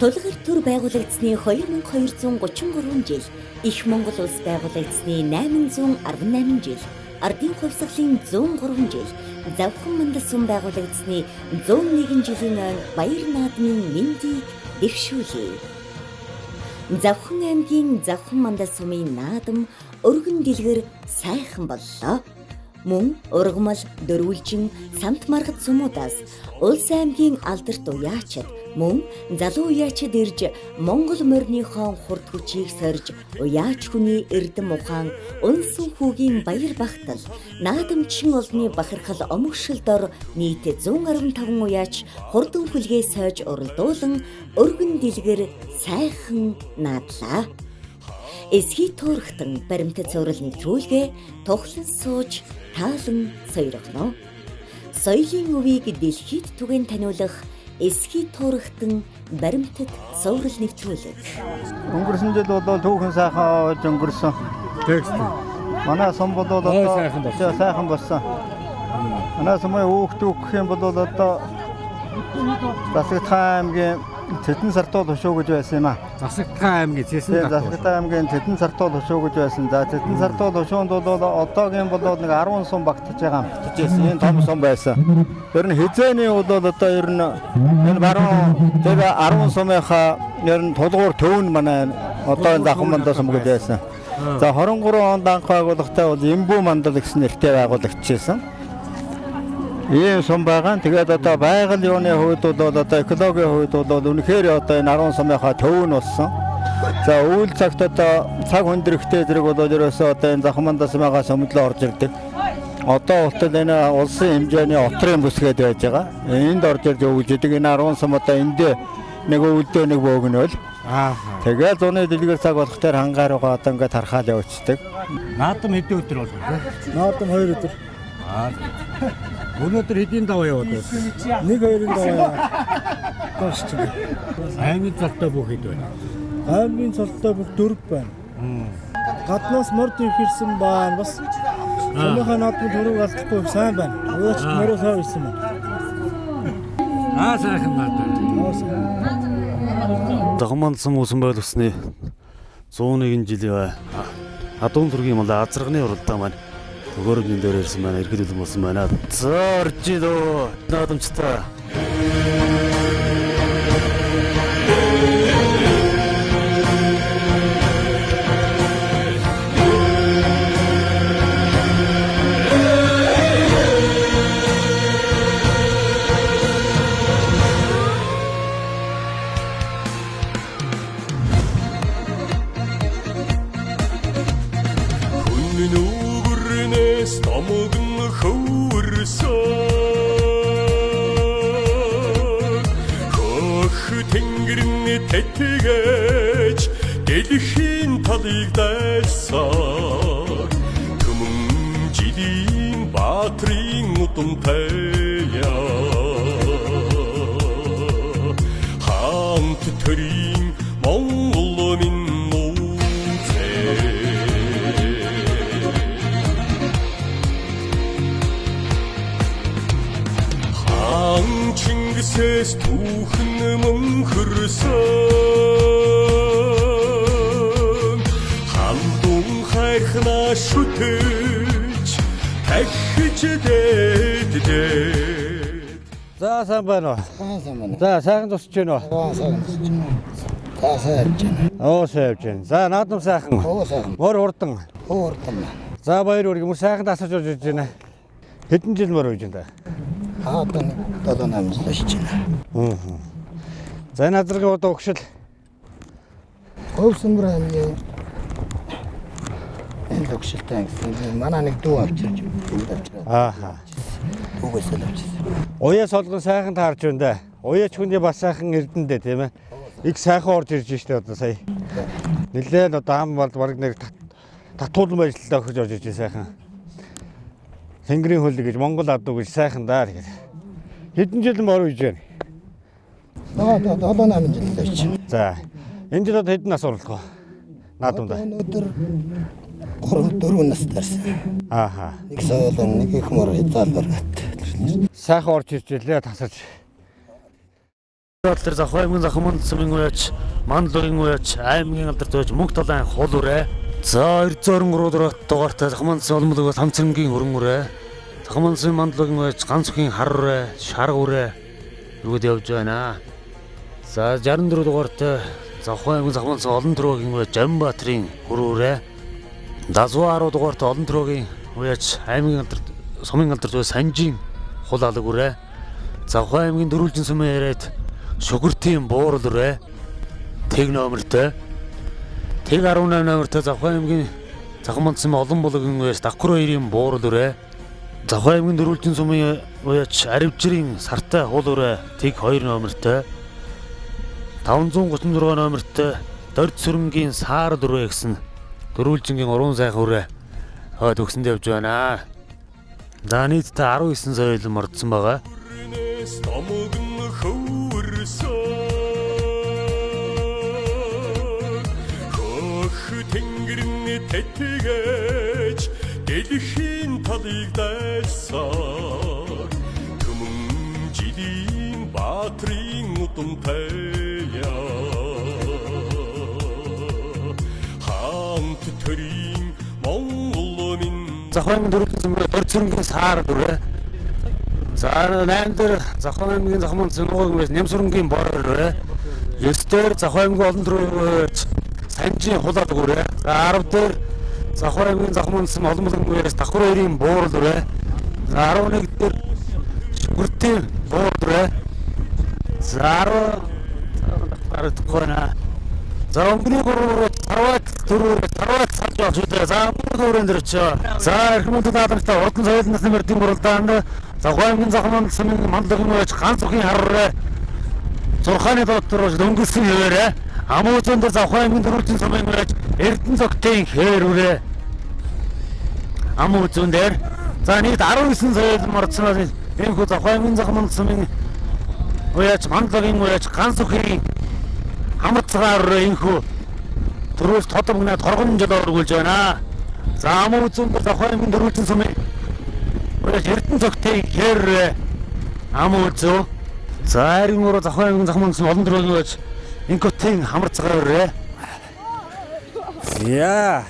Тулгар төр байгуулагдсны 2233 жил, Их Монгол улс байгуулагдсны 818 жил, Ардын хувьсгалын 103 жил, Завхан мандал сум байгуулагдсны 101 жилийн ойн баяр наадмын мэндийг дэвшүүлье. Завхан аймгийн Завхан мандал сумын наадам өргөн дэлгэр сайхан боллоо. Мөн ургамал, дөрвөлжин, самт маргад сумуудаас улс аймгийн алдарт уяачид мөн залуу уяачид ирж Монгол морьныхон хурд хүчийг сорж уяач хүний эрдэм ухаан унсан хүүгийн баяр багтал наадамчин олны бахархал омогшилдор нийт 115 уяач хурдан хүлгээ сойж уралдуулан өргөн дэлгэр сайхан наадлаа. Эсхий туурхтан баримтат цуврал нэвтрүүлгээ тухлан сууж таалан сойрхоно. Соёлын өвийг дэлхийд түгээн таниулах эсхий туурхтан баримтат цуврал нэвтрүүлэг. Өнгөрсөн жил бол түүхэн сайхан өнгөрсөн. Текст. Манай сум бол сайхан болсон. Манай сумын өөхтөг гэх юм бол одоо Засагтхан аймгийн Цэдэн сартууд хошуу гэж байсан юм аа. Засагтхан аймгийн Засагтхан аймгийн Цэдэн сартууд хошуу гэж байсан. За Цэдэн сартууд хошуунд бол одоогийн бол нэг 10 сум багтаж байгаа юм. Энэ том сум байсан. Ер нь хизээний бол одоо ер нь энэ баруун тэр 10 сумынхаа ер нь тулгуур төвн манай одоо энэ Завхан мандал сум гэж байсан. За 23 онд анх байгууллагатай бол Эмбүү мандал гэсэн нэртэй байгуулагдчихсан. Ийм сум байгаа. Тэгээд одоо байгаль юуны хувьд бол одоо экологийн хувьд бол үнэхээр одоо энэ 10 сумынхаа төв нь болсон. За үйл цагт одоо цаг хүндрэгтэй зэрэг бол ерөөсөө одоо энэ Завхан мандал сумынхаас өмнөлөө орж ирдэг. Одоо болтол энэ улсын хэмжээний отрын бүсгээд байж байгаа. Энд орж ирж өгж идэг энэ 10 сум одоо энд нэг өвөлдөө нэг бөөгнөл. Тэгээд зуны дэлгэр цаг болох тэр хангаар байгаа одоо ингээд харахад явчихдаг. Наадам хэдэн өдөр болов? Наадам 2 өдөр. Өнөөдөр хэдийн даваа яваад байна? 1-2 даваа. Тосч. Аймгийн цалтай бүх хэд байна? Аймгийн цалтай бүх 4 байна. Гаднаас морд ирсэн байна. Бас сумынхаа наадмын төрөг алдахгүй сайн байна. Өөч мөрөө сайн ирсэн байна. Сайхан наадам. Завхан мандал сум uuсан байгуулагдсны 101 жилийн адуун төргийн мал азарганы уралдаан маань төгөөрөмжийн дээр ирсэн байна. Иргэд үлэн болсон байна. Зорж идөө наадамчтай. Томогн хөвөрсөн хөх тэнгэрний тэтгэж дэлхийн талыг дайсан түмэн жилийн баатрын удамтай хаант төрийн Монгол минь Чингисээс түүхэн мөнхөрсөн хандун хайхнаа шүтэж тахиж дээд. За сайн байна уу? Сайн байна. За сайхан тусч байна уу? Сайн тусч байна. Сайж байна. Сайж байна. За наадам сайхан. Сайхан. Мөр хурдан. Хурдан. За баяр үрг юм сайхан тасарч орж иж байна. Хэдэн жил мөр үйж байна? Одоо 7-8 жил болж байна. За энэ азаргын одоо өгшил. Хөвсөмөр аймгийн энэ өгшилтэй гэсэн манай нэг дүү авчирч байна. Түүгээс л авчихсан. Уяа солгон сайхан таарч байна да. Уяач хүний бас сайхан эрдэндээ тийм ээ. Их сайхан орж ирж штэ одоо сая. Нилээн одоо ам бол бараг нэг татуулан ажиллалаа өгч орж иж сайхан. Тэнгэрийн хөл гэж Монгол адуу гэж сайхан даа гэдэг. Хэдэн жил мөр үйж байна? 7-8 жил байж байна. За. Энэ жил хэдэн нас орлоо? Наадамда. Өнөөдөр 3-4 настайсэн. Нэг соёлон нэг их мөр залбар гат. Сайхан орж ирж илээ тасарч. Тэр Завхай аймгийн Захманд сумын уяач, Мандлогийн уяач, аймгийн алдарт уяач Мөнх Далайн хул үрээ. За 223 дугаартай Захманд олмолгоос хамцрангийн хөрөн үрээ. Захманд сумын Мандлогийн уяач ганц өхийн хар үрээ, шарга үрээ рүүд явж байна. За 64 дугаартай Завхай аймгийн Захманд олон төрөгийн уяач Жамбатрын хөрөн үрээ. 70 дугаартай олон төрөгийн уяач аймгийн алдарт сумын алдарт уяач Санжийн хул алга үрээ. Завхай аймгийн Дөрвөлжин сумын яриад Шүгүртийн буурал үрээ. Тэг номертой. Тэг 18 номертой Завхай аймгийн Захманд сумын олон булгийн уяач Давхар 2-ын буурал үрээ. Завхай аймгийн Дөрвөлжин сумын уяач Аривжирийн сартай хул үрээ. Тэг 2 номертой. 536 номертой Дорд сүрэнгийн саар дөрвөө гэсэн Дөрвөлжингийн уран сайхан үрээ хойд өгсөнд явж байна. За нийтдээ 19 соёлон мордсон байгаа. Тэнгэрний тэтгэж дэлхийн талыг дайсаар түмэн жилийн баатрын удамтай хаант төрийн Монгол минь Завхай аймгийн Дөрвөлжин сумын Дорд сүрэнгийн саар дөрвөө. За 8 дээр Завхай аймгийн Захманд сумын Нямсүрэнгийн бороо өрөө. 9 дээр Завхай аймгийн олон төрөгийн Санжийн хул алга үрээ. За 10 дээр Завхай аймгийн Захманд сум олон булгийн уяач Давхар 2-ын буурал үрээ. За 11 дээр Шүгүртийн буурал үрээ. За 10 гона. За өнгөний гурван Тарват дөрөөр Тарват саж явж үү. За өнгөний дээр ч. За Эрхмөнд даатагтай урдан соёлын насны мөрдийн муралдаанд Завхай аймгийн Захманд сумын Мандлогийн уяач ганц өхийн хар үрээ. Зурхааны доктор дөнгөсөн хөвөрөө. Амуузан дээр Завхай аймгийн Дөрвөлжин сумын уяач Эрдэнэ цогтын хээр үрээ. Амуузан дээр за нийт 19 соёлон мордсон энэхүү Завхай аймгийн Захманд сумын уяач Мандлогийн уяач ганц өхийн хамтцгаар энэхүү төрөөс тодомгнаа торгон жил өргүүлж байна. За амуузан дээр Завхай аймгийн Дөрвөлжин сумын уяач Эрдэнэ цогтын хээр үрээ. Амуузан за харин өөрөө Завхай аймгийн Захманд сум олон төрөгийн уяач Инкотын хамарцгаа өрөө. Яа.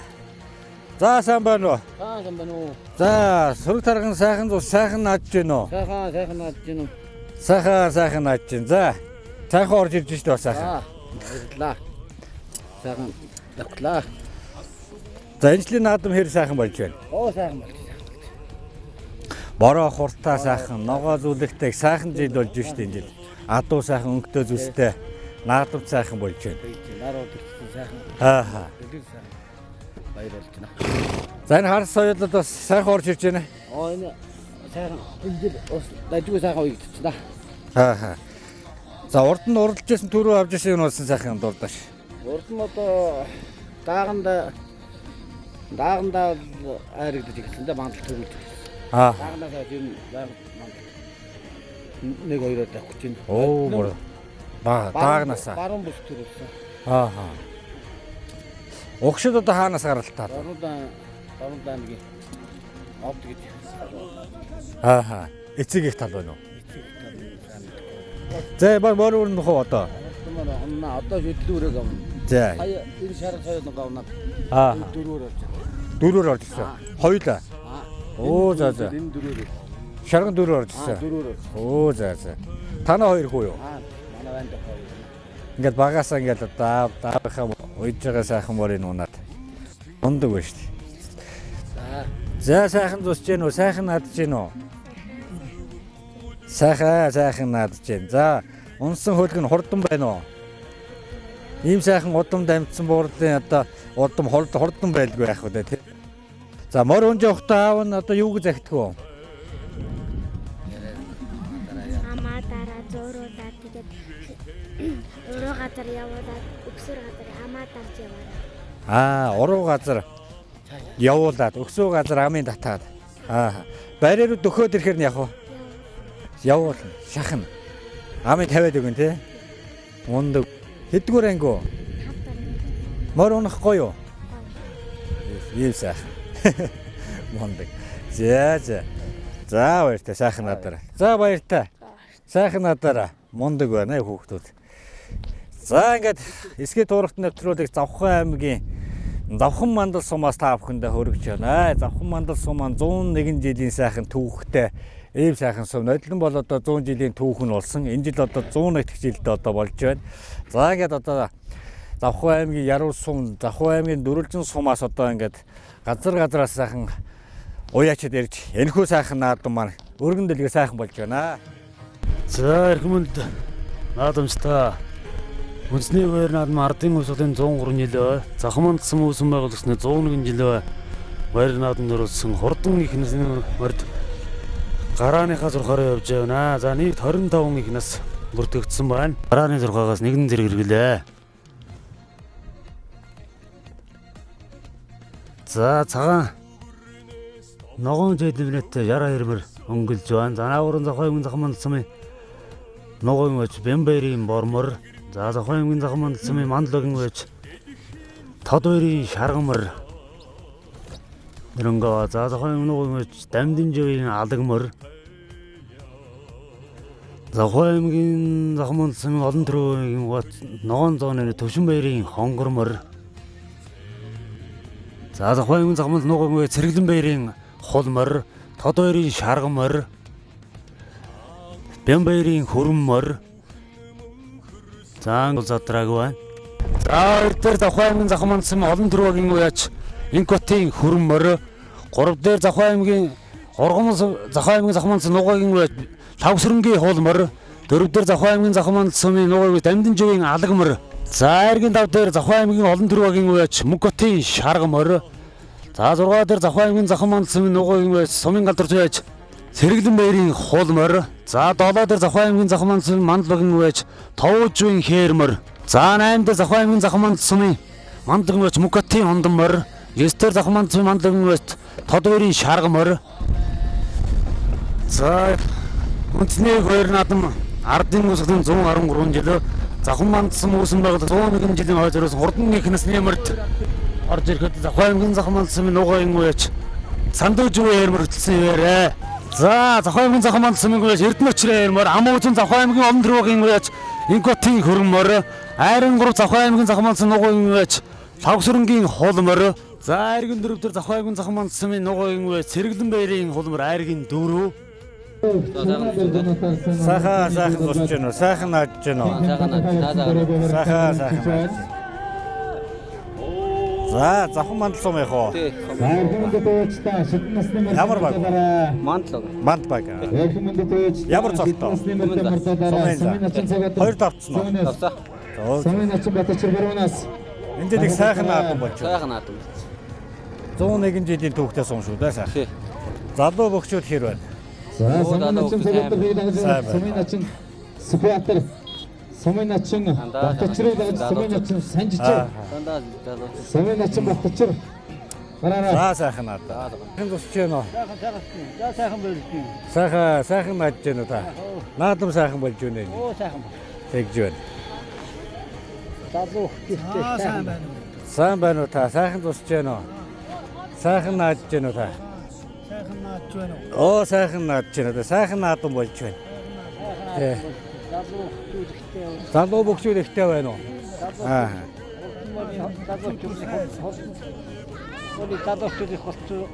За сайн байна уу? Сайн байна уу? За сүрэг тарган сайхан зус сайхан наадж байна уу? Сайхан наадж байна уу? Сайхан наадж байна. За. Сайхан орж ирж штэ бас сайхан. Баярлалаа. Сайхан давтлаа. За энэ жилийн наадам хэр сайхан болж байна? Оо сайхан болж. Бороо хуртаа сайхан, ногоо зүлэгтэй сайхан жил болж штэ энэ жил. Адуу сайхан өнгөтэй зүстэй. Наадам сайхан болж байна. Нарууд ирсэн сайхан. Аа. Баяр болж байна. За энэ хар соёлд бас сайхан орж ирж байна. Оо энэ сайхан энэ бас дажгүй сайхан үегдчихсэн да. Аа. За урд нь уралж ирсэн түрүү авч ирсэн юм болсон сайхан дурдаш. Урд нь одоо дааганда айрагдаж ирсэн да мандал төрүүлж. Аа. Даагандаа юм мандал. Нэг хоёроо тавьчих чинь. Оо мөр. Даагнасаа. Баруун бүс төрүүлсэн. Аа. Угшид одоо хаанаас гаралтаа? Баруун нэг овд гэж. Аа. Эцэг их тал байна уу? За мөр өрнөх үү одоо? Одоо хөдлөөрөө гавна. За. Энэ шарга соёл гавна. Аа. Дөрөөр орж. Дөрөөр орж ирсэн. Хоёулаа. Оо за. Энэ дөрөөр. Шарган дөрөөр орж ирсэн. Дөрөөр. Оо за. Танаа хоёр хүү юу? Манай банд хоёр. Ингээд багасаа ингээд даахаа уйж байгаа сайхан морын унаад. Ундаг байна шүү дээ. За сайхан зусж гэнэ үү? Сайхан надж гэнэ үү? Сайхан надж гэнэ. За унсан хөлг нь хурдан байна уу? Ийм сайхан удам дамжсан буурдлын одоо удам хурдан байлгүй байх үү те. За мор унж явахдаа аав нь одоо юуг захидах вэ? Амаа дараа зөөрөөдөө тэгээд уруу газар явуулаад өксөр газар амаа дарж яваарай. Уруу газар явуулаад өксөө газар амын татаад. Барьаар дөхөөд ирэхээр нь явах уу? Явуулна. Шахна. Амын тавиад өгөн те. Ундаг. Хэдгүүр ангиу? Мор унахгүй юу? Ийм сайхан. Ундаг. За баяртай сайхан надаараа. За баяртай. Сайхан надаараа. мундаг байна хүүхдүүд. За ингээд эсгээ туурагт нэвтрүүлэг Завхан аймгийн Завхан мандал сумаас та бүхэндээ хүргэж байна. Завхан мандал сум маань 101 жилийн сайхан түүхтэй ийм сайхан сум. Нодлон бол одоо 100 жилийн түүх нь болсон. Энэ жил одоо 101 дэх жилдээ одоо болж байна. За ингээд одоо Завхан аймгийн Яруу сум, Завхан аймгийн Дөрвөлжин сумаас одоо ингээд газраас сайхан уяачд ирж энэхүү сайхан наадам маань өргөн дэлгэр сайхан болж байна. За эрхмэнд наадамжтай үндэсний хуваар наадам ардын өсгөлийн 103 жил, Завхан сум үүсгэн байгуулагдсны 101 жил баяр наадам нөрөлсөн хурдан ихнэсний мөрд гарааныхаа зурхаараа явж байна. За нийт 25 ихнэс бүртгэгдсэн байна. Гарааны зурхаагаас нэгэн зэрэг хэрэглээ. За цагаан ногоон зэдвнэт яра хэрмэр өнгөлж байна. За наагуурын Завхан аймгийн Завхан мандал сумын ногоон өч Бямбайрын бормор. За Завхан аймгийн Завхан мандал сумын мандлагын өч Тодбайрын шаргамар. Нэрнгаа за Завхан аймгийн ногоон өч Дамдинжийн алагмар. Завхан аймгийн Завхан мандал сумын олон төрлийн ногоон зооны Төвшинбайрын хонгормор. За Завхан аймгийн Завхан мандал ногоон өч Цэрэглэнбайрын холмор, Тодбайрын шаргамар, Бямбайрын хөрмөр. За задраг байна. За хоёр Завхан аймгийн Завхан мандал сумын олон төрлийн уяач Инкотын хөрмөр, гурав дээр Завхан аймгийн Завхан аймгийн Завхан мандал ногоон уяач Лавсрынгийн холмор, дөрөв дээр Завхан аймгийн Завхан мандал сумын ногоон уяач Дамдинжийн алагмар. За эргийн тав дээр Завхан аймгийн олон төрлийн уяач Мөнхбатын шаргамар. За 6 дээр Завхан аймгийн Завхан мандал сумын ногоон уяач сумын галдар туяач Цэрэглэнбайрын холмор. За 7 дээр Завхан аймгийн Завхан мандал сумын мандлагын уяач Товжийн хээрмөр. За 8 дээр Завхан аймгийн Завхан мандал сумын мандлагын уяач Мөнхбатын хондмор. 9 дээр Завхан мандал сумын мандлагын уяач Тодбайрын шаргамар. За үндэсний хоёр наадам ардын өсгөлийн 113 жил, Завхан мандал сум үүсгэн байгуулагдсан 101 жилийн хойд зориулсан хурдан ихнэсний мөрд орж ирэхэд Завхан аймгийн Завхан мандал сумын ногоон уяач Сандуужийн хээрмөр хөтлсөн яваарэ. За Завхан аймгийн Завхан мандал сумын уяач Эрдэнэчрийн хээрмөр, Амуужин Завхан аймгийн олон төрлийн уяач Инкотын хөрмөр, Айран 3 Завхан аймгийн Завхан мандал сумын ногоон уяач Лавсрынгийн холмор. За Айргийн 4 дээр Завхан аймгийн Завхан мандал сумын ногоон уяач Цэрэглэнбайрын холмор, Айргийн 4. Сайхан босч гэнэ үү? Сайхан нааж гэнэ үү? Сайхан. За Завхан мандал сум яах вэ? Ямар баг? Манд баг. Ямар цогтой? Хоёр давцсан уу? Энд нэг сайхан наадам болж байна. Сайхан наадам. 101 жилийн түүхтэй сум шүү дээ сайхан. Залуу бөхчүүд хэр байна? Сумын начин Скватер, сумын начин Батчрыг сумын начин Санжичэр. Сумын начин Батчр. За сайхан надаа. Хэн тусч гэнэ үү? За сайхан болж байна. Сайхан нааж гэнэ үү та? Наадам сайхан болж байна. Оо сайхан. Тэгж байна. Залуу гэртээ сайхан байна. Сайн байна уу та? Сайхан тусч гэнэ үү? Сайхан нааж гэнэ үү та? Оо сайхан нааж гэнэ. Сайхан наадам болж байна. Тий. Залуу бөхчүүд ихтэй байна уу? Аа.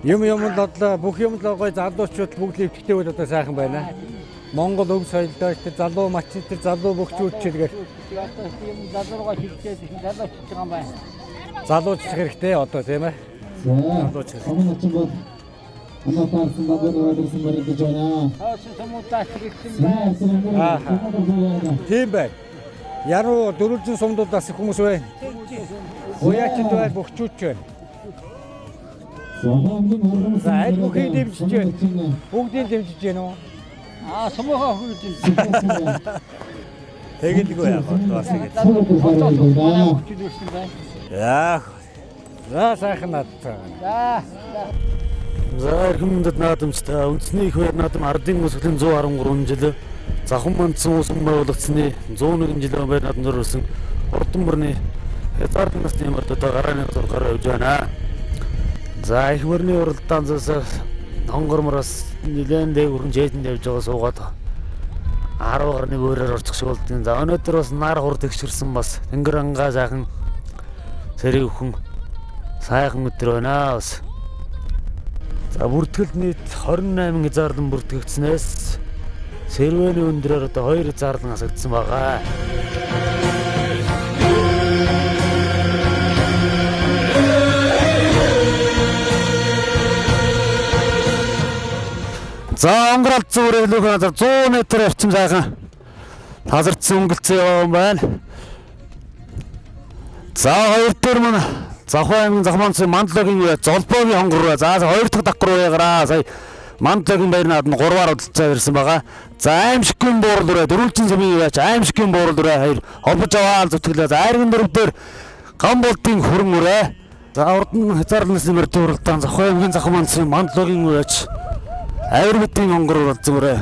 Юм бодлоо бүх юмд гой залуучууд бүгд өвчтэй бол одоо сайхан байна. Монгол өв соёлдоо тэр залуу мачин тэр залуу бөхчүүд чигээр залуугаа хилчээд залууч байгаа юм байна. Залууч хэрэгтэй одоо тийм ээ. Залууч бол Анатарсан багаар ирсэн мөрөдөж байна. Хаачин сумуудаас ирсэн байна. Тийм бай. Яруу дөрвөлжин сумдуудаас хүмүүс байна. Уяачд бай бөхчүүд ч байна. За аль бүхий дэмжиж байна. Бүгдийг дэмжиж байна уу? Сумынхаа хөрж байна. Тэгэлгүй яах вэ? Бас ингэж. Яах. За сайхан надтай. За эрхэмдэд наадамжтай үндэсний их хоёр наадам ардын өсгөлийн 113 жил, Завхан мандал сум үүсгэн байгуулагдсны 101 жилийн баяр наадам зориулсан хурдан мөрний хязгаарлалт насны мөрд одоо гарааны зургаар явж байна. За их мөрний уралдаан зас хонгормороос нэлээд дээгүүрэн жээдэнд явж байгаа суугаад 10 гарны өөрөөр орчих шиг болдгийн. За өнөөдөр бас нар хур тэгшэрсэн бас тэнгэр ангаа сайхан сэрэг өхөн сайхан өдөр байна бас. За бүртгэл нийт 28 зарлан бүртгэгдснээс Сэрвэний өндрөөр одоо 2 зарлан асагдсан байгаа. За онгоролт зүрэлүүх газар 100 м орчим сайхан тазарцсан өнгөлцөө яваа юм байна. За хоёр дээр мань Завхан аймгийн Захманцын Мандлогийн Золбоогийн хонгор. За хоёр дахь даггар уягараа. Сая Мандлогийн баяр наад нь 3-аар удалцаа ирсэн байгаа. За аимшигын буурал үрээ дөрвөлжин замын яваач аимшигын буурал үрээ хоёр холбож аваад зүтгэлээ. За айргийн дөрөв дээр Гамболтын хөрөн үрээ. За урд нь хязгаарлалсан мөрдөө уралдаан Завхан аймгийн Захманцын Мандлогийн яваач Авир битийн хонгор зүрээ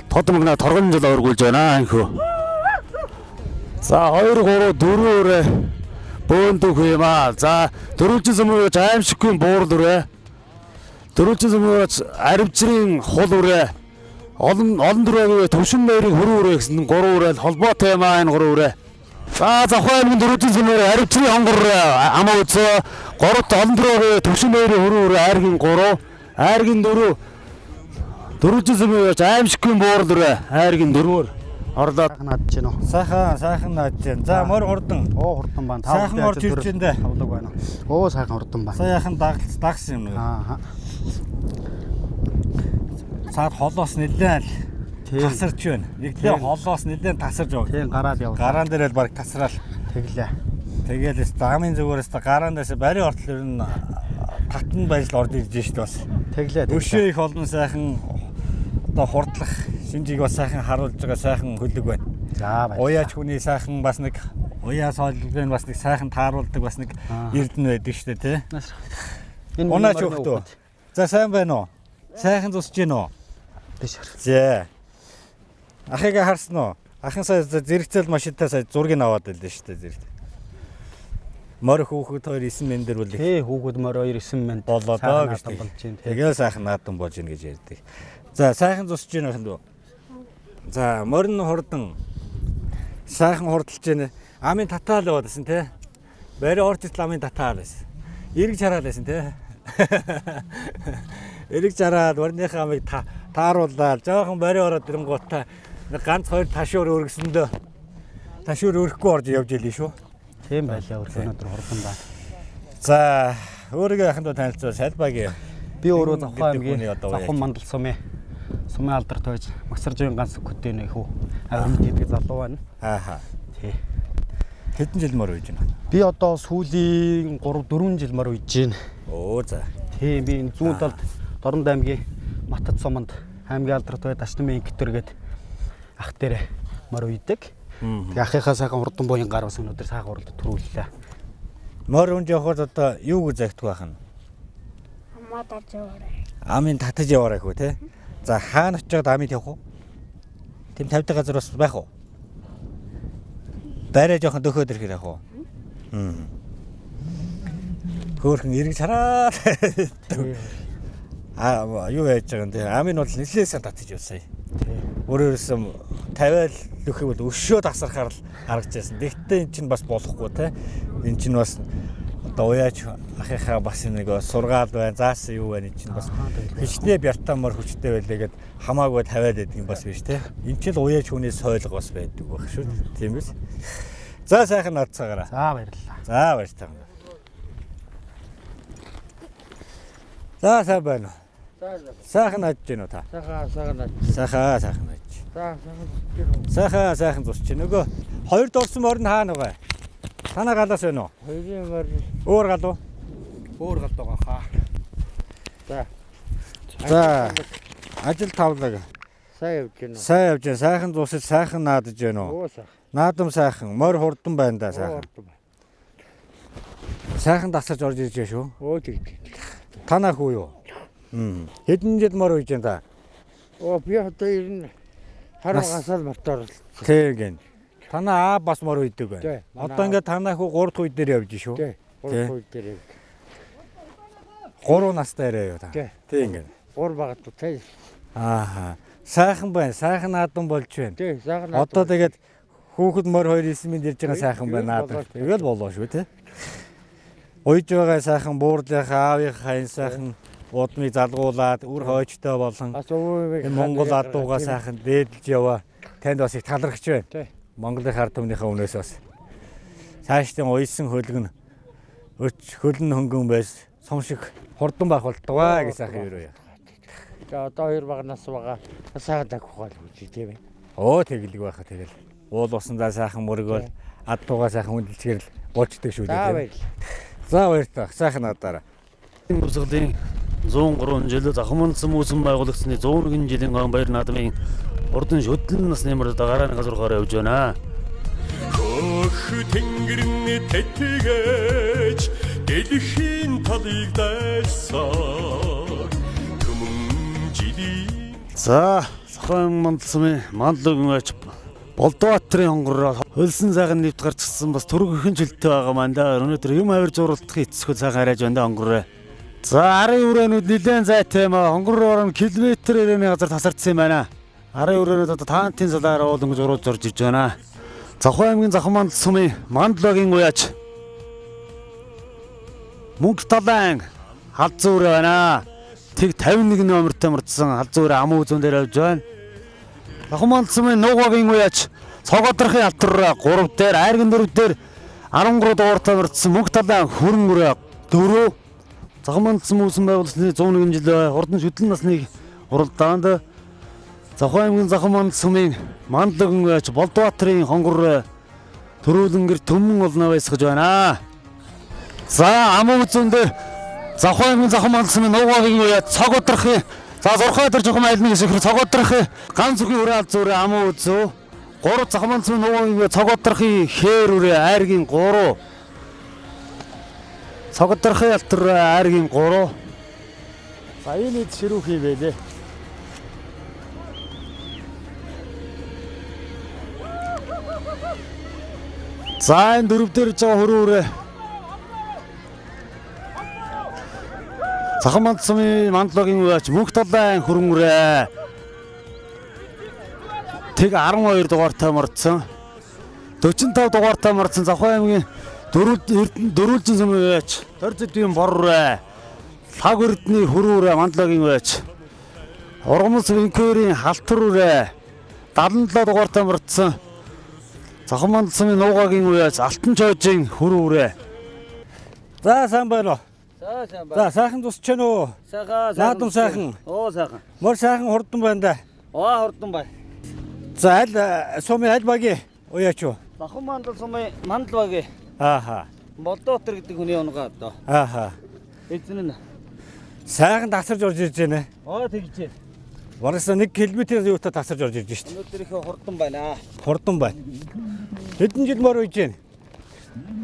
тод магна торгон жил өргүүлж байна анхөө. За 2 3 4 өрөө бөөндөх юм аа. За дөрвөлжин замын аимшигын буурал өрөө. Дөрвөлжин замын аривчрын хул өрөө. Олон дөрвөгийн төвшин баярын хөрөн өрөө гэсэн 3 өрөө холбоотой юм аа энэ 3 өрөө. За Завхан аймгийн дөрвөлжин замын аривчрын хонгор амаа үзөө 3 олон дөрвөгийн төвшин баярын хөрөн өрөө айргийн 3 айргийн 4 дөрвөлжин замын аимшигын буурал өрөө айргийн 4-өр орлоод наадж гинөө. Сайхан наадж байна. За мөр хурдан. Хурдан байна. Сайхан орж ирж байна дээ. Тавлаг байна. Сайхан хурдан байна. Сайхан дагсан юм уу? Цаад холоос нэлээд тасарч байна. Нэглээ холоос нэлээд тасарч байгаа. Тийм гараад яв. Гараан дээр л баг тасраал. Тэглээ. Тэгээл дамын зүгээрээс гараандаас барийн ортол ер нь татан байж л орж ирж штэ бас. Тэглээ. Өшөө их олон сайхан одоо хурдлах шинжийг бас сайхан харуулж байгаа сайхан хөлөг байна. За баярлалаа. Уяач хүний сайхан бас нэг уяа соолгын бас нэг сайхан тааруулдаг бас нэг эрдэнэ байдаг штэ тий. Унаач өгтөө. За сайн байна уу? Сайхан зусж гин үү? Биш. За. Ахыг харсан уу? Ахын сая зэрэгцэл машинтаа сая зургийг аваад байлаа штэ зэрэг. Мөр хүүхэд хоёр 9 мэн дээр үл. Тий хүүхэд мөр хоёр 9 мэн болоо доо гэж тэгэл сайхан наадам болж ийн гэж ярьдаг. За сайхан зусж гин байх нь. За морин хурдан сайхан хурдалж гин. Амын татаал яваад байсан тий. Бари орж итл амын татаал байсан. Эрэг чараад байсан тий. Эрэг чараад морныхаа амыг тааруулаад жоохон бари ороод ирэнгуутаа ганц хоёр ташуур өргөсөндөө ташуур өрөхгүй орж явж ийлээ шүү. Тийм байлаа өнөөдөр хурдан байна. За өөрийгөө яханд танилцуул шалбагийн. Би өөрөө Завхан аймгийн Завхан мандал сумын алдар тойж Магсаржийн ганц хөтөний хүү авирмт гэдэг залуу байна. Ааха. Тий. Хэдэн жил мөр үйж байна? Би одоо сүүлийн 3-4 жил мөр үйж байна. Оо за. Тий би энэ зүүн талд Дорнод аймгийн Матад суманд аймгийн алдар тойд Ашнамын инкитэргээд ах дээр мөр үйдэг. Тэгээ ахыхаа сайхан хурдан буян гар бас өнөөдөр сайхан уралд төрүүллээ. Мөр үнд явхад одоо юу гэж загтах байх нь? Амаа дарж яваарай. Амын татаж яваарай хөө те. За хаана очиод амыг явах уу? Тэм 50 газар бас байх уу? Барай жоохон дөхөөд ирэх яах уу? Хөөхөн эргэж хараад. Юу яаж байгаа юм те. Амын бол нэлээсээ татаж явсаа. Өөрөөсөө 50 л өгөх бол өшөө тасархаар л харагдаж байсан. Гэхдээ эн чинь бас болохгүй те. Эн чинь бас одоо уяач ахыхаа бас нэг сургаал байна. Заасан юу байна эн чинь бас хичнээн бяртамар хүчтэй байлаа гэд хамаагүй тавиад байдаг юм бас биш те. Эн чинь л уяач хүнээс хойлго бас байдаг байх шүү. Тийм биз? За сайхан надцаагаараа. За баярлалаа. За баярлалаа. За сайн байна уу? Сайхан надцж гин үү та? Сайхан надцж. Сайхан зусч гин. Нөгөө хоёр дорсон морин хаана байгаа? Танаа галаас байна уу? Хоёрын мөр Өөр гал уу? өөр гал байгаа хаа. За. Ажил тавлаг. Сайн явж байна уу? Сайн явж байна. Сайхан зусаж сайхан наадаж байна уу? Оо сайхан. Наадам сайхан. Мор хурдан байна да сайхан. Сайхан тасарч орж ирж шүү. Оо тийм. Танаа хүү юу? Хэдэн жил мор үйж байна та? Би одоо ер нь харгасаар мотор. Тийм гэн. Танаа бас мор үйдэг байна. Одоо ингээд танаа хүү 3 дахь үе дээр явж шүү. Тийм. 3 дахь үе дээр. 3 настай яриа юу та? Тийм гэн. 3 багт тий. Ааха. Сайхан байна. Сайхан наадам болж байна. Тий, сайхан. Одоо тэгээд хүүхэд мөр 2-9 ирж байгаа сайхан байна наадам. Тэгэл болоо шүү те. Уйж байгаа сайхан буурлынхаа аавынхаа энэ сайхан удмыг залгуулад үр хойчтой болон энэ Монгол адуугаа сайхан дээдлж яваа. Танд бас их талархаж байна. Монголын ард түмнийхээ өмнөөс бас. Цаашдын уйсан хөлгөн хөлн хөнгөн байс сум шиг хурдан байх болтугай гэж сайхан юу яа. За одоо 2 баг нас байгаа. Сайхан дагвах гэж тийм ээ. Оо тэгэлэг байхаа тэгэл. Уул усандаа сайхан мөргөөл адуугаа сайхан хүндэлцгэрэл болчдөг шүү дээ. За баярлалаа. Сайхан надаараа. Урсгалын 103 жил Захмандсан үүсгэн байгуулагдсны 101 жилийн он баяр наадмын урдан шүтлэн насны мөрөд гарааны газруугаар явж байна. Хөх тэнгэрний тэтгэж дэлхийн талыг дайсаар түмэн жилийн За, Захын мандалсмын мандлын ач Болдбаатарын хонгороо хөлсөн сайхан нэвт гарчсан бас түргхэн жилтэй байгаа маань да. Өнөөдөр юм авир зуралтах эцэсгүй сайхан хараад байна да хонгороо. За, арын үрээнүүд нэлээд зайтай юм аа. Хонгороор нь километр ирээний газар тасардсан юм байна. Арын үрээнүүд одоо таантын салаар уулангаж уруулж орж ирж байна. Захын аймгийн Захын мандалсмын мандлагын уяач Мөнх талайн халзуур байна. Тэг 51 номертой мөрдсөн халзуур амуу зүүн дээр явж байна. Захын мандалсмын нуугагийн уяач цогодрохын алтар 3 дээр, айрган 4 дээр 13 дугаартай мөрдсөн Мөнх талайн хөрөн үрээ 4. Захын мандалсан үүсгэн байгуулалтны 101 жил хурдан шүтлэн насны уралдаанд Захын аймгийн Захын мандалсмын мандлагын уяач Болдбаатарын хонгор төрүүлэнгэр төмөн олно байсгаж байна. За амуу зүүн дээр Захын аймгийн Захын мандалсмын нуугагийн уяач цогодрохын за зурхай дээр жоохон айлны хэсэг цогодрохын ганц үгийн үрээ алзуурэ амуу зүү 3 Захын мандалсмын нуугагийн цогодрохын хээр үрээ айргийн 3 цогодрохын алтар айргийн 3 за энэ ширүүх юм байлээ. За энэ 4 дээр жоо хөрөө үрээ Захын мандалсмын мандлагын уяач Мөнх талайн хөрөн үрээ тэг 12 дугаартай мордсон 45 дугаартай мордсон Захын аймгийн дөрвөлжин сүм уяач Дорзэдийн бор үрээ Лаг өрдний хөрөн үрээ мандлагын уяач Ургамал Винкерийн халтар үрээ 77 дугаартай мордсон Захын мандалсмын нуугагийн уяач Алтан чойжийн хөрөн үрээ. За сайн байна уу? За сайн байна. За сайхан тусч байна уу? Сайхан. Наадам сайхан. Оо сайхан. Мөр сайхан хурдан байна да. Оо хурдан байна. За аль сумын аль багийн уяач юу? Захын мандалсмын мандал багийн. Ааха. Болдбаатар гэдэг хүний онгаа одоо. Ааха. Эзэн нь. Сайхан тасарч орж ирж байна. Оо тэгж. Барагсаа 1 км-ийн юутай тасарч орж ирж шít. Өнөөдөр их хурдан байна. Хурдан байна. Хэдэн жил мөр үйж байна?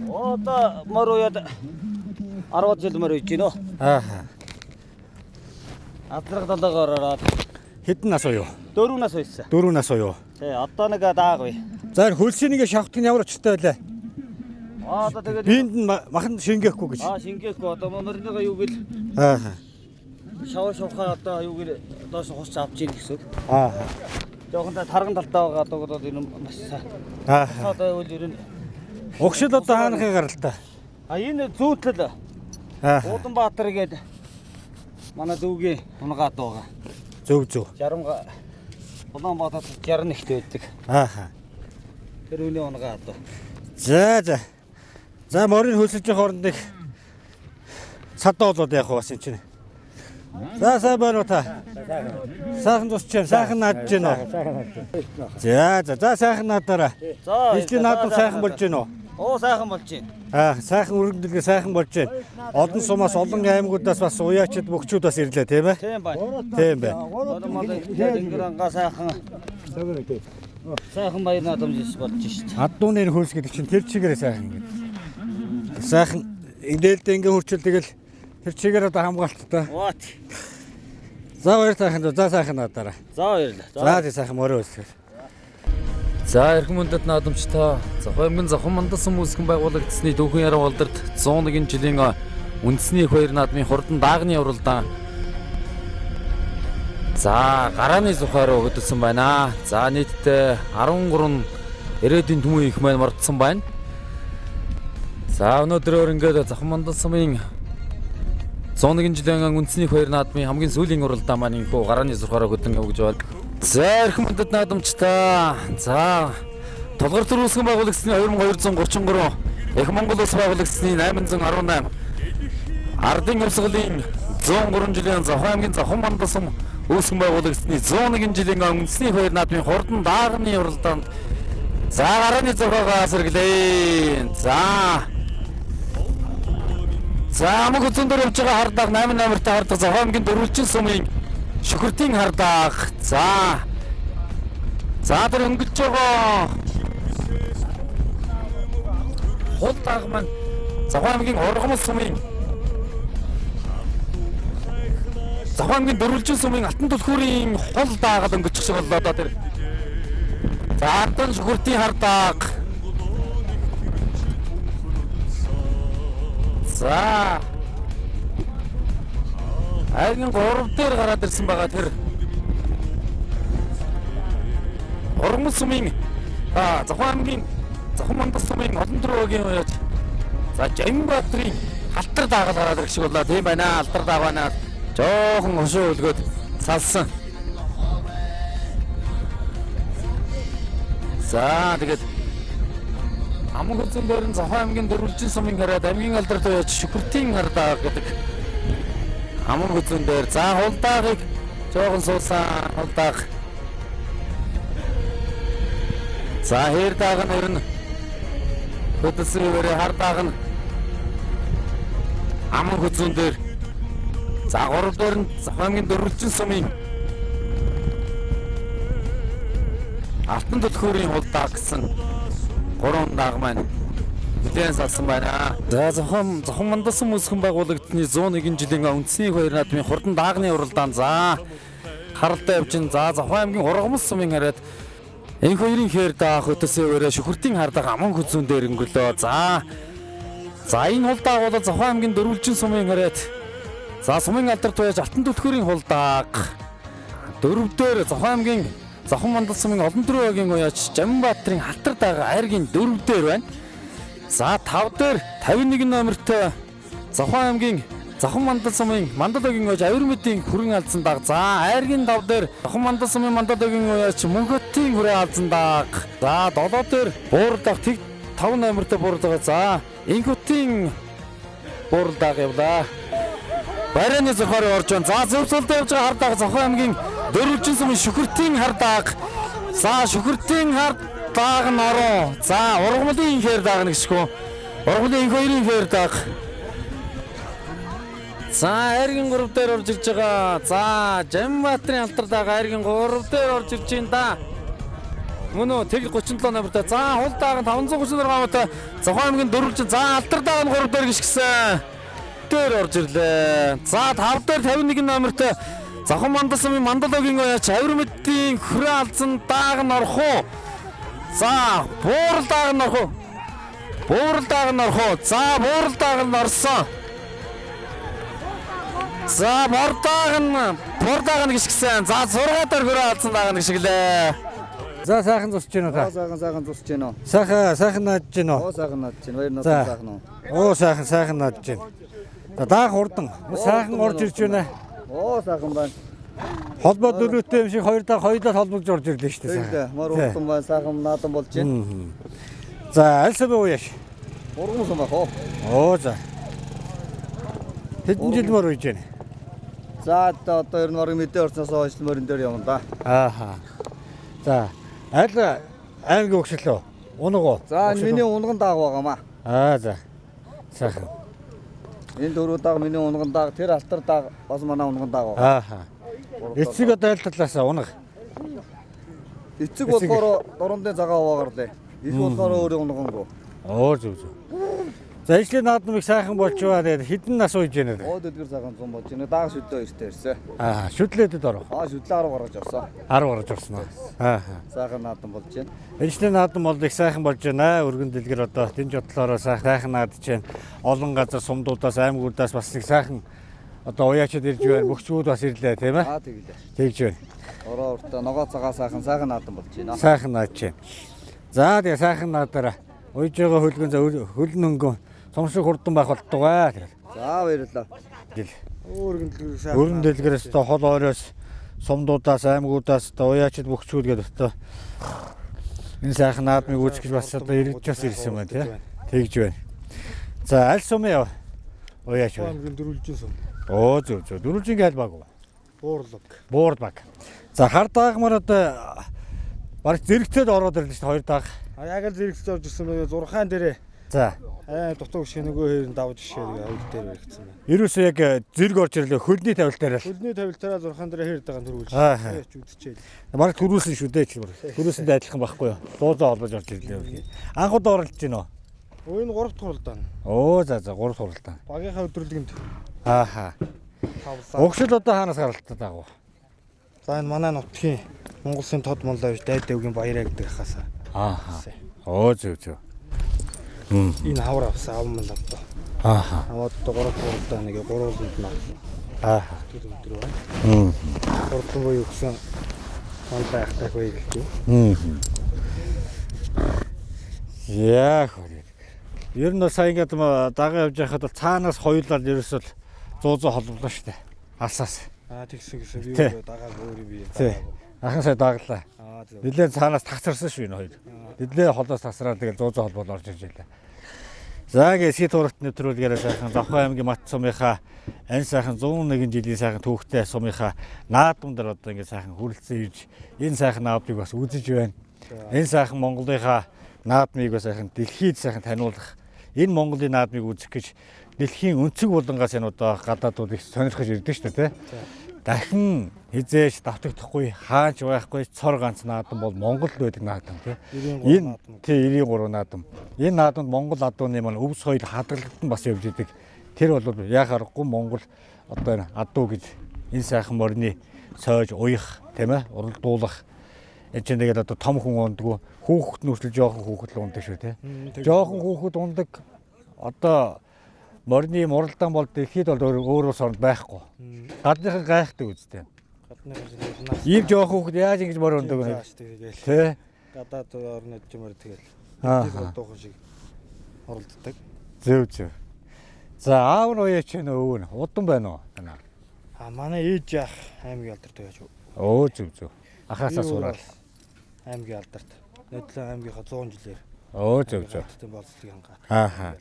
Одоо мөр уяад 10 жил мөр үйж гинөө. Ааха. Адраг далаагаар ороод Хэдэн нас уу? 4 нас байсан. 4 нас уу? Тий, одоо нэг дааггүй. За хөлсөнийг шавхтын ямар очтой байлаа? Одоо тэгээд Бинд махан шингээхгүй гэж. шингээхгүй одоо мөрнийгаа юу гэл Ааха. шавхаа одоо юу гэл доош хусч авч ийн гэсэн. Ааха. Жохон тарган талтаа байгаа одоо энэ маш сайн. Ааха. Одоо үл ер нь Огшил одоо хаанахыг гаралтай. энэ зүүтлэл Ааха. Улаанбаатар гээд манай дүүгийн унгаад байгаа. Зөв. 60 Улаанбаатар 61-т байдаг. Ааха. Тэр үний унгаад. За. За морин хөлсөж хоорондыг садаа болоод явах бас юм чинь. За сайн байна уу та? Сайхан тусч байна. Сайхан наадж байна уу? За сайхан наадаараа. За. Хэвлэлийн наадам сайхан болж байна уу? Оо сайхан болж байна. Сайхан өргөдөлгөө сайхан болж байна. Олон сумаас олон аймагуудаас бас уяачид бөхчүүд бас ирлээ тийм ээ? Тийм байна. Тийм байна. Одоо манай Тэнгэрэнга сайхан. Сайхан баяр наадамжис болж шít. Адууны хөлс гэдэг чинь тэр чигээрээ сайхан гэдэг. Сайхан эдэлдээ ингээ хурцул тэгэл тэр чигээр одоо хамгаалттай. What? За баяр сайхан за сайхан наадаараа. За баярлалаа. За сайхан морин өсгөл. За эрхэм мөндөд наадамчтай Захын аймгийн Захын мандалсан үүсгэн байгуулагдсны дүүхэн яруу болдорт 101 жилийн үндэсний их баяр наадмын хурдан даагны уралдаан За гарааны зухаар өгдсөн байна. За нийтдээ 13 ирээдүйн түмэн их маань мордсон байна. За өнөөдрөөр ингээд Завхан мандал сумын 101 жилийн үндэсний хоёр наадмын хамгийн сүүлийн уралдаа маань инхүү гарааны зурхаараа хөдөн явуулж байна. За эрхэм мандат наадамчдаа. За Толгор төрүүлсгэн байгуулагчдын 2233 Их Монгол улс байгуулагчдын 818 Ардын явсгалын 103 жилийн Завхан аймгийн Завхан мандал сум үүсгэн байгуулагчдын 101 жилийн үндэсний хоёр наадмын хурдан даагны уралдаанд за гарааны зурхаагаа сэргэлээ. За мөн хөтөндөр явж байгаа хардааг 88-тай хардаг Завхан аймгийн Дөрвөлжин сумын Шүхэртийн хардааг. За тэр өнгөж байгаа хол дааг маань Завхан аймгийн Ургамал сумын Завхан аймгийн Дөрвөлжин сумын Алтан түлхүүрийн хол даагаад өнгөж шиг боллоо доо тэр. За ардын Шүхэртийн хардааг. За айргийн 3 дээр гараад ирсэн байгаа тэр Ургамал сумын Завхан аймгийн Завхан мандал сумын олон төрөгийн уяж за Жамбатрын халтар даагаад гараад ирэх шиг боллоо тийм байна. Алтар даагана жоохон хошуу өлгөөд салсан. За тэгээд аман хөзөн дээр нь Завхан аймгийн Дөрвөлжин сумын хараад аймгийн алдарт уяж Шүхэртийн хардааг гэдэг аман хөзөн дээр за хулдаагыг жоохон суусан хулдааг. За хэр дааг нь ер нь хөдөлсөн өрөө хардааг нь аман хөзөн дээр за 3 дээр нь Завхан аймгийн Дөрвөлжин сумын Алтан түлхүүрийн хулдааг гэсэн 3 дааг маань хүлээн салсан байна. За Завхан мандал сум үүсгэн байгуулагчдын 101 жилийн үндэсний хоёр наадмын хурдан даагны уралдаан за харалдаа явж ин за Завхан аймгийн Ургамал сумын хараад энэ хоёрын хэр даах хөтөсөө өрөө Шүхэртийн хардааг аман хөзөн дээр өнгөлөө. За энэ хулдааг бол Завхан аймгийн Дөрвөлжин сумын хараад за сумын алдарт байж Алтан түлхүүрийн хулдааг. 4 дээр Завхан аймгийн Завхан мандал сумын олон төрөгийн уяач Жамбатрын халтар даага айргийн 4 дээр байна. За 5 дээр 51 номертой Завхан аймгийн Завхан мандал сумын мандалогийн уяач Авир мэдийн хүрэн алдсан дааг. За айргийн 5 дээр Завхан мандал сумын мандалогийн уяач Мөнхөтийн хүрээ алдсан дааг. За 7 дээр буурдаг тэг 5 номертой буурдаг. За Инхүтийн буурдаг явлаа. Барайны зурхаар орж байна. За зөвсөлд явж байгаа хардааг Завхан аймгийн Дөрвөлжин сумын Шүхэртийн хардааг. За Шүхэртийн хардааг нь ороо. За Ургамалын хэр дааг нь гişгүү. Ургамалын хоёрын хэр дааг. За айргийн 3 дээр орж ирж байгаа. За Жамбатрын алтар дааг айргийн 3 дээр орж ирж байна да. Мөн үү тэг 37 номертой. За хул дааг нь 536 номертой. Завхан аймгийн Дөрвөлжин. За алтар дааг нь 3 дээр гიშгсэн. Дээр орж ирлээ. За 5 дээр 51 номертой Завхан мандал сумын мандалогийн уяач Авир мэдийн хүрээ алдсан дааг нь орох уу? За буурал дааг нь орох уу? Буурал дааг нь орох уу? За буурал дааг нь орсон. За бордааг нь гიშгсэн. За 6 дээр хүрээ алдсан дааг нь гიშгэлээ. За сайхан зусч гэнэ та. Сайхан зусч гэнэ. Сайхан наадж гэнэ. Сайхан наадж гэнэ. Хоёр нотон сайхан уу. Сайхан наадж гэнэ. Дааг хурдан. Сайхан орж ирж байна. Сайхан байна. Холбоо дөрөвтэй юм шиг хоёр дааг хоёулаа холбогдож орж ирлээ шүү дээ. Тийм. Мөр хурдан байна. Сайхан наадан болж байна. За аль сав уяаш. Ургамал сум байх уу? За. Хэдэн жил мөр үйж байна? За одоо ер нь орон мэдээ орсноос хойш мөрөн дээр явна да. За аль аймгийн өгшөлөө? Унаг уу? За миний унган дааг байгаамаа. За. Сайхан. Энэ дөрөв дааг миний унган дааг, тэр алтар дааг бас манай унган дааг байгаа. Эцэг одоо аль талаасаа унаг? Эцэг болохоор дурандын цагаа хуваагарлаа. Их болохоор өөрөө унгангуу. Зөв. За ижлээ наадмыг сайхан болж байгаа. Хэдэн нас үйж байна? Өдгөр цагаан 100 болж байна. Дааг шүдөө ирсэн ирсэн. Шүдлээдэд орох. Шүдлээ 10 гаргаж орсон. 10 гаргаж орсон уу? Сайхан наадам болж байна. Ижлээ наадам бол их сайхан болж байна. Өргөн дэлгэр одоо тэнж бодлороо сайхан наадж байна. Олон газар сумдуудаас аймагуудаас бас их сайхан одоо уяачид ирж байна. Бөхчүүд бас ирлээ тийм ээ. Тэгэлээ. Тэгж байна. Ороо уртаа ногоо цагаа сайхан наадам болж байна. Сайхан наад чинь. За тэгээ сайхан наадаараа уйж байгаа хөлгөн хөлн өнгөн сумшиг хурдан байх болтугай. За баярлалаа. Өөргөн дэлгэр сайхан. Өрн дэлгэрээс одоо хол ойроос сумдуудаас аймагуудаас одоо уяачид бөхчүүд гэдэг одоо энэ сайхан наадмыг үүсгэж бас одоо ирж бас ирсэн байна тийм. Тэгж байна. За аль сум яв? Уяач байна. Аймгийн дөрвөлжин сум. Оо зөв. Дөрвөлжин гайл баг уу? Буурлаг. За хар даагмаар одоо бараг зэрэгцээд ороод ирлээ шүү дээ 2 дааг. Яг л зэрэгцэж орж ирсэн байна. Зурхаан дээрээ. За. Дутуу гişээ нөгөө хэрэг давж гişээ хоёр дээр баригдсан байна. Ерөөсөө яг зэрэг орж ирлээ хөлний тавилт дээр л. Хөлний тавилтаараа зурхаан дээрээ хэрэг дагаан төрүүлж. Ч үдчихээ. Бараг төрүүлсэн шүү дээ ч бараг. Төрүүлсэнд адилхан байхгүй юу? Дуузаа олж орж ирлээ. Анх удаа оролцож байна уу? Энэ 3 дахь хуралдаан. Оо за 3 дахь хуралдаан. Багийнхаа өдрөлгөнд. Ааха. Угшил одоо хаанаас гаралтад байгаа вэ? За энэ манай нутгийн Монголын тод монлоо дайд дэвгийн баяраа гэдэг хасаа. Ааха. Оо зөв. Энэ хавар авсан авмал авто. Ааха. Аваад 3 дахь хуралдаан нэг 3 уланд наа. Ааха. Тэр өдөр байна. Хурдан буюу өгсөн мал байхтай хөө гэлгүй. Яах вэ? Ер нь сая ингээд дагаа явж байхад цаанаас хоёулаа ерөөсөө 100 холболоо штэ. Алсаас. Тэгсэн би дагаа өөрөө би. Ахын сая даглаа. Зөв. Нилээн цаанаас тагцарсан шүү энэ хоёр. Нилээн холоос тасраад тэгэл 100 холбол орж ирж байлаа. За гээ сит урагт нэвтрүүлгээрээ сайхан Завхан аймгийн Мат сумынхаа энэ сайхан 101 жилийн сайхан түүхтэй сумынхаа наадам дээр одоо ингээд сайхан хүрэлцэн ирж энэ сайхан наадмыг бас үзэж байна. Энэ сайхан Монголынхаа наадмыг бас сайхан дэлхийд сайхан таниулах энэ Монголын наадмыг үзэх гэж дэлхийн өнцөг булангаас энэ одоо гадаадууд их сонирхож ирдэ шүү дээ. Дахин хизээж давтагдахгүй хаач байхгүй цор ганц наадам бол Монгол байдаг наадам тийм. Энэ 93 наадам. Энэ наадамд Монгол адууны маань өвс соёл хадгалагдсан бас явж идэг. Тэр бол яг аргагүй Монгол одоо энэ адуу гэж энэ сайхан морины сойж уях тийм ээ уралдуулах энэ ч тэгээд одоо том хүн ундгүй хүүхэд нүртэл жоохон хүүхэд л ундаг шүү тийм. Жоохон хүүхэд ундаг одоо морины муралдаан бол дэлхийд бол өөрөөс оронд байхгүй. Гадныхан гайхдаг үстэй. Ийм жоохон хүүхэд яаж ингэж морь ундаг вэ? Тэ. Гадаад орнод чимэр тэгэл. Тэр дуухан шиг оролддог. Зөв. За аав нь уяач нөө удан байна уу? Манай ээж яах аймгийн алдарт байж. Оо зөв. Ахаасаа сураад аймгийн алдарт. Нэдлэн аймгийнхаа 100 жилээр. Оо зөв. Алдартай болцлогийн хангаа. Ааха.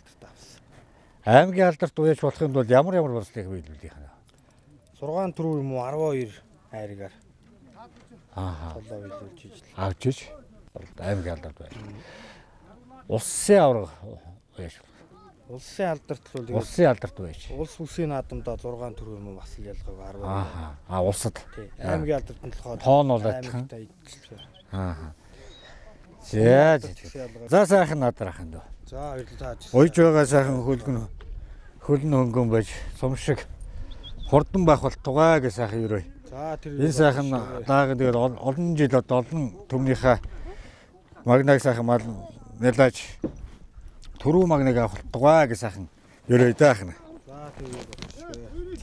Аймгийн алдарт уяач болохын тулд ямар болцлыг биелүүлэх юм. 6 төрөв юм уу 12 хайргаар. Ааха. Толоо биелүүлж ижил. Авчиж аймгийн алдарт байна. Улсын авраг уяач. Улсын алдарт л үү. Улсын алдарт байж. Улс үсгийн наадамдаа 6 төрөв юм уу бас л ялгааг 10. Ааха. Улсад. Аймгийн алдарт нь болохоор тоон бол адилхан. Ааха. За сайхан надрахын дөө. За баярлалаа. Уйж байгаа сайхан хөлн хөнгөн байж сумшиг хурдан байх бол тугай гэж сайхан өрөө. За тэр энэ сайхан даагаад тэгээд олон жил одоо олон төмнийхээ магнаг сайхан мал нэлж төрүү магнаг авах тугай гэж сайхан өрөө даахна. За тэр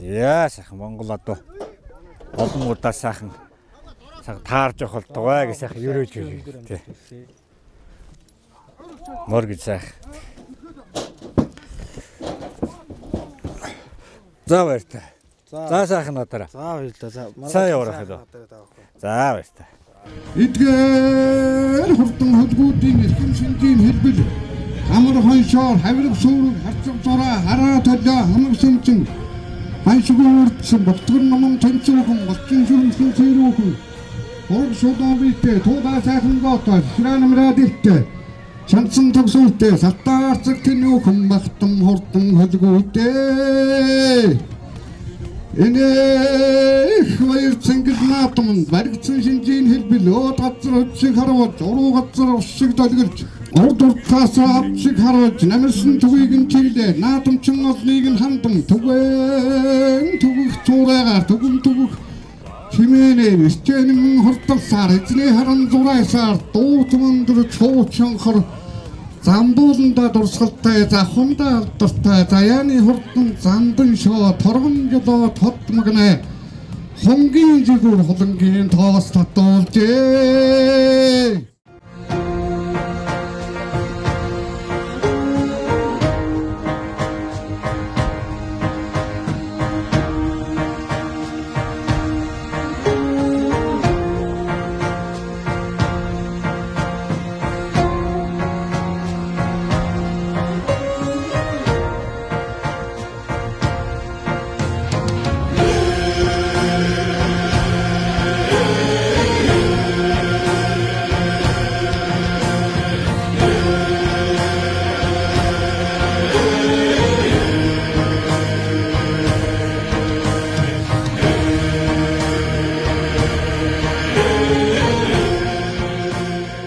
яа сайхан Монгол одоо олон удаа сайхан таарж явах тугай гэж сайхан өрөөж тий. Мор гэж сайхан. За баяртай. За сайхан надараа. За баярлалаа. Сайн явах гэдэг. За баяртай. Эдгээр хурдан хөдгүүдийн эрхэм шинжийн хэлбэл амар хоншоор хавирг сүрэг харцаг зураа хараа толио хамаг шинжин хайшгуурдсан боттгор номон тэнцүүхэн болчин шүрмсэн цэрүүхэн хург шудаа битээ туудаа сайхан гоотоо ширанамраа дилтээ шансан тогсуултээ салтаарцаг тэнүүхэн бахтан хурдан хөдгүүдээ энэ хоёр цэнгэл наатман баригдсан шинжийн хэлбэл өөд газар өчиг харуулж уруу газар усшиг долгилж урд уртаас авчиг харуулж намирсан төвийг нь чиглээ наатамчин олныг нь хандан түгэх цуурайгаар түгэх химэнэ стенэн хурдсаар эзний харан зураасаар дуутмандөр чуучанхар замдууланда дурсгалтай, завхамдаа алдартай, заяаны хурдан замдан шоо, торгон жолоо тод магнаа, хонгийн жигүүр холонгийн тоос татуулжээ.